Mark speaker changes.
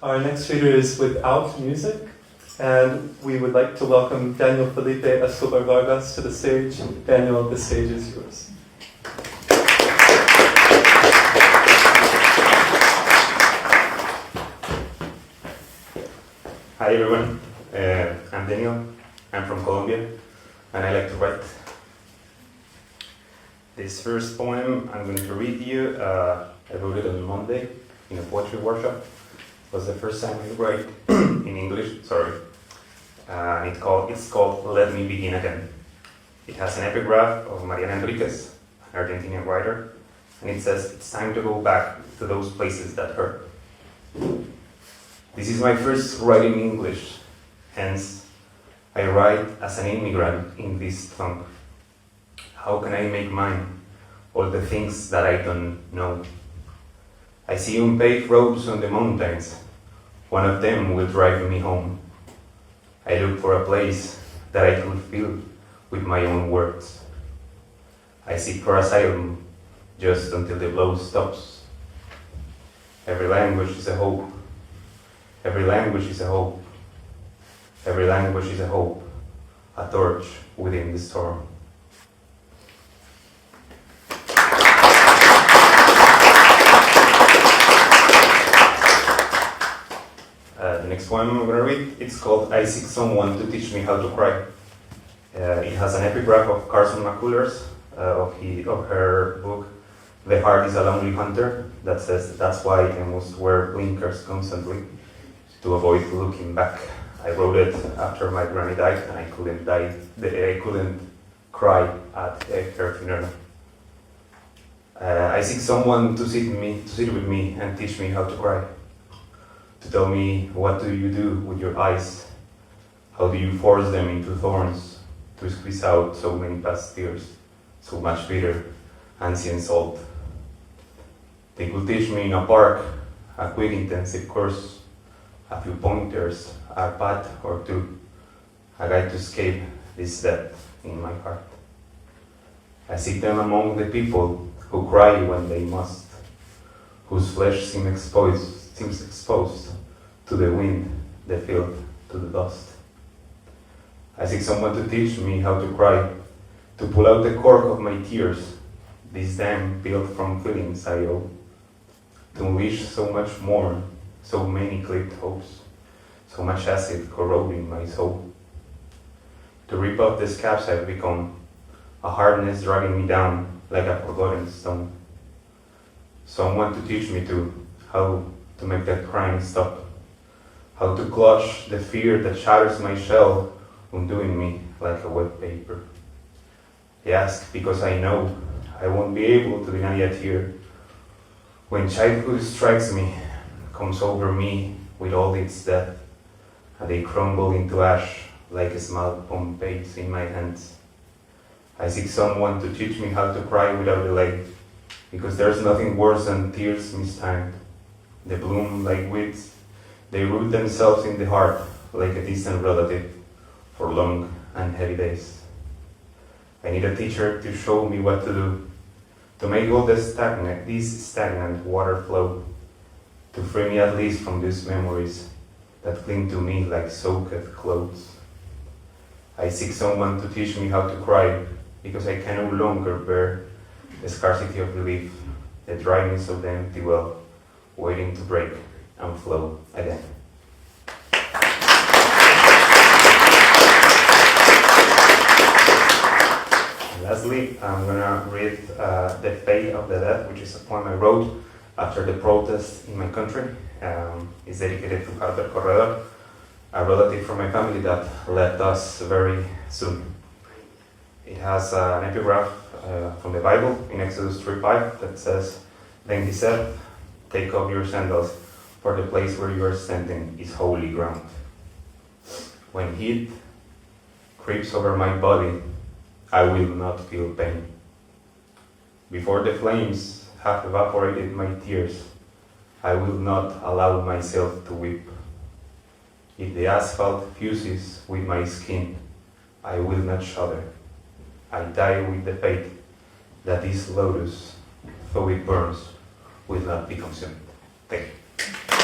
Speaker 1: Our next reader is without music, and we would like to welcome Daniel Felipe Escobar Vargas to the stage. Daniel, the stage is yours.
Speaker 2: Hi everyone, I'm Daniel, I'm from Colombia, and I like to write. This first poem I'm going to read you, I wrote it on Monday in a poetry workshop. It was the first time I write in English, sorry. It's called Let Me Begin Again. It has an epigraph of Mariana Enriquez, an Argentinian writer, and it says, "It's time to go back to those places that hurt." This is my first writing in English, hence I write as an immigrant in this tongue. How can I make mine all the things that I don't know? I see unpaved roads on the mountains. One of them will drive me home. I look for a place that I could fill with my own words. I seek for asylum just until the blow stops. Every language is a hope. Every language is a hope. Every language is a hope, a torch within the storm. The next poem I'm going to read, it's called I Seek Someone to Teach Me How to Cry. It has an epigraph of Carson McCullers of her book, The Heart is a Lonely Hunter, that says, "That's why I must wear blinkers constantly, to avoid looking back." I wrote it after my granny died, and I couldn't cry at her funeral. I seek someone to sit with me and teach me how to cry. To tell me, what do you do with your eyes? How do you force them into thorns to squeeze out so many past tears, so much bitter, ancient salt? They could teach me in a park, a quick intensive course, a few pointers, a path or two, a guide to escape this depth in my heart. I seek them among the people who cry when they must, whose flesh seems exposed to the wind, the filth, to the dust. I seek someone to teach me how to cry, to pull out the cork of my tears, this dam built from feelings I owe, to unleash so much more, so many clipped hopes, so much acid corroding my soul. To rip off the scabs I've become, a hardness dragging me down like a forgotten stone. Someone to teach me how to make that crying stop, how to clutch the fear that shatters my shell, undoing me like a wet paper. I ask because I know I won't be able to deny a tear. When childhood strikes me, comes over me with all its depth, and they crumble into ash like small Pompeii in my hands. I seek someone to teach me how to cry without delay, because there's nothing worse than tears mistimed. They bloom like weeds, they root themselves in the heart like a distant relative for long and heavy days. I need a teacher to show me what to do, to make all this stagnant water flow, to free me at least from these memories that cling to me like soaked clothes. I seek someone to teach me how to cry, because I can no longer bear the scarcity of relief, the dryness of the empty well, waiting to break and flow again. And lastly, I'm gonna read The Fate of the Dead, which is a poem I wrote after the protest in my country. It's dedicated to Harper Corredor, a relative from my family that left us very soon. It has an epigraph from the Bible in Exodus 3:5 that says, "Then he said, take off your sandals, for the place where you are standing is holy ground. When heat creeps over my body, I will not feel pain. Before the flames have evaporated my tears, I will not allow myself to weep. If the asphalt fuses with my skin, I will not shudder. I die with the faith that this lotus, though it burns, will not be consumed." Thank you.